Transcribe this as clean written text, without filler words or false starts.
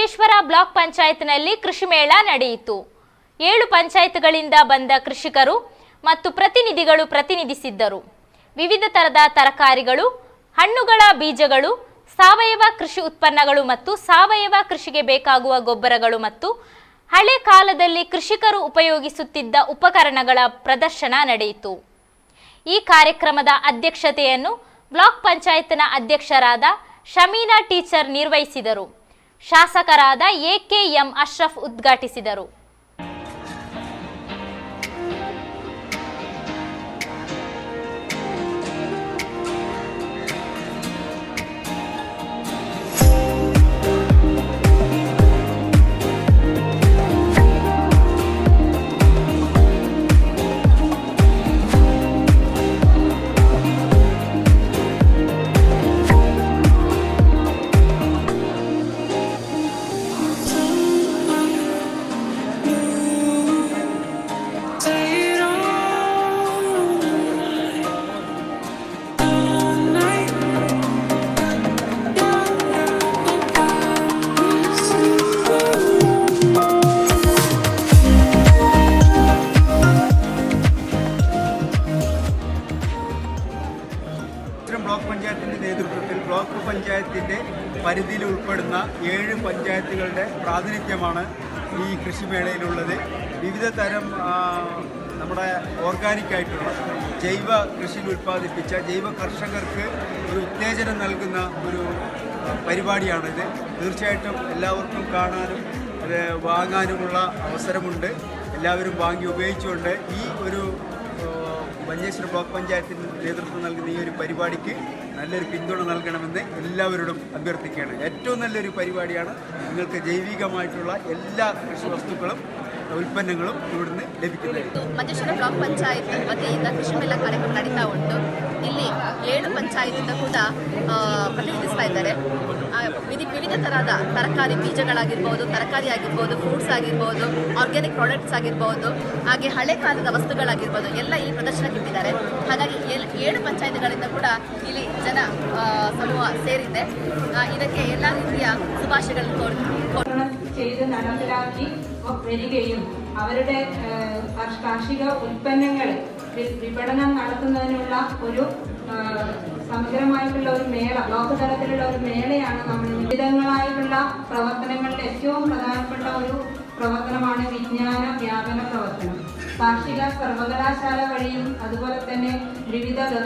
Manjeshwar block ಪಂಚಾಯತ್ನಲ್ಲಿ ಕೃಷಿ ಮೇಳ ನಡೆಯಿತು. 7 ಪಂಚಾಯತ್ಗಳಿಂದ ಬಂದ ಕೃಷಿಕರು ಮತ್ತು ಪ್ರತಿನಿಧಿಗಳು ಪ್ರತಿನಿಧಿಸಿದ್ದರು. ವಿವಿಧ ತರದ ತರಕಾರಿಗಳು, ಹಣ್ಣುಗಳ ಬೀಜಗಳು, ಸಾವಯವ ಕೃಷಿ ಉತ್ಪನ್ನಗಳು ಮತ್ತು ಸಾವಯವ ಕೃಷಿಗೆ ಬೇಕಾಗುವ ಗೊಬ್ಬರಗಳು ಮತ್ತು ಹಳೆ ಕಾಲದಲ್ಲಿ ಕೃಷಿಕರು ಉಪಯೋಗಿಸುತ್ತಿದ್ದ ಉಪಕರಣಗಳ ಪ್ರದರ್ಶನ ನಡೆಯಿತು. ಈ ಕಾರ್ಯಕ್ರಮದ ಅಧ್ಯಕ್ಷತೆಯನ್ನು ಬ್ಲಾಕ್ ಪಂಚಾಯತ್ನ ಅಧ್ಯಕ್ಷರಾದ ಶಮೀನಾ ಟೀಚರ್ ನಿರ್ವಹಿಸಿದರು. ಶಾಸಕರಾದ ಎ.ಕೆ.ಎಂ. ಅಶ್ರಫ್ ಉದ್ಘಾಟಿಸಿದರು. ബ്ലോക്ക് പഞ്ചായത്തിൻ്റെ നേതൃത്വത്തിൽ ബ്ലോക്ക് പഞ്ചായത്തിൻ്റെ പരിധിയിൽ ഉൾപ്പെടുന്ന 7 പഞ്ചായത്തുകളുടെ പ്രാതിനിധ്യമാണ് ഈ കൃഷിമേളയിലുള്ളത്. വിവിധ തരം നമ്മുടെ ഓർഗാനിക്കായിട്ടുള്ള ജൈവ കൃഷിയിൽ ഉൽപ്പാദിപ്പിച്ച ജൈവ കർഷകർക്ക് ഒരു ഉത്തേജനം നൽകുന്ന ഒരു പരിപാടിയാണിത്. തീർച്ചയായിട്ടും എല്ലാവർക്കും കാണാനും അത് വാങ്ങാനുമുള്ള അവസരമുണ്ട്. എല്ലാവരും വാങ്ങി ഉപയോഗിച്ചുകൊണ്ട് ഈ ഒരു മഞ്ചേശ്വരം ബ്ലോക്ക് പഞ്ചായത്തിന് നേതൃത്വം നൽകുന്ന ഈ ഒരു പരിപാടിക്ക് നല്ലൊരു പിന്തുണ നൽകണമെന്ന് എല്ലാവരോടും അഭ്യർത്ഥിക്കുകയാണ്. ഏറ്റവും നല്ലൊരു പരിപാടിയാണ്. നിങ്ങൾക്ക് ജൈവികമായിട്ടുള്ള എല്ലാ കൃഷി വസ്തുക്കളും ಉತ್ಪನ್ನಗಳು ಇವಿಡುತ್ತೆ ಲಭಿಸುತ್ತದೆ. ಮಂಜೇಶ್ವರ ಬ್ಲಾಕ್ ಪಂಚಾಯತ್ ವತಿಯಿಂದ ಕೃಷಿ ಮೇಳ ಕಾರ್ಯಕ್ರಮ ನಡೀತಾ ಉಂಟು. ಇಲ್ಲಿ 7 ಪಂಚಾಯತ್ ಕೂಡ ಪ್ರತಿನಿಧಿಸ್ತಾ ಇದ್ದಾರೆ. ವಿವಿಧ ತರಹದ ತರಕಾರಿ ಬೀಜಗಳಾಗಿರ್ಬೋದು, ತರಕಾರಿ ಆಗಿರ್ಬೋದು, ಫ್ರೂಟ್ಸ್ ಆಗಿರ್ಬೋದು, ಆರ್ಗ್ಯಾನಿಕ್ ಪ್ರಾಡಕ್ಟ್ಸ್ ಆಗಿರ್ಬೋದು, ಹಾಗೆ ಹಳೆ ಕಾಲದ ವಸ್ತುಗಳಾಗಿರ್ಬೋದು ಎಲ್ಲ ಈ ಪ್ರದರ್ಶನಕ್ಕೆ ಇಟ್ಟಿದ್ದಾರೆ. ಹಾಗಾಗಿ 7 ಪಂಚಾಯತ್ಗಳಿಂದ ಕೂಡ ಇಲ್ಲಿ ಜನ ಸಮೂಹ ಸೇರಿದೆ. ಇದಕ್ಕೆ ಎಲ್ಲ ರೀತಿಯ ಶುಭಾಶಯಗಳನ್ನು ചെയ്ത് നടപ്പിലാക്കി വരികയും അവരുടെ കാർഷിക ഉൽപ്പന്നങ്ങൾ വിപണനം നടത്തുന്നതിനുള്ള ഒരു സമഗ്രമായിട്ടുള്ള ഒരു മേള, ബ്ലോക്ക് തലത്തിലുള്ള ഒരു മേളയാണ് നമ്മൾ. വിവിധങ്ങളായിട്ടുള്ള പ്രവർത്തനങ്ങളിൽ ഏറ്റവും പ്രധാനപ്പെട്ട ഒരു പ്രവർത്തനമാണ് വിജ്ഞാന വ്യാപന പ്രവർത്തനം. കാർഷിക സർവകലാശാല വഴിയും അതുപോലെ തന്നെ വിവിധ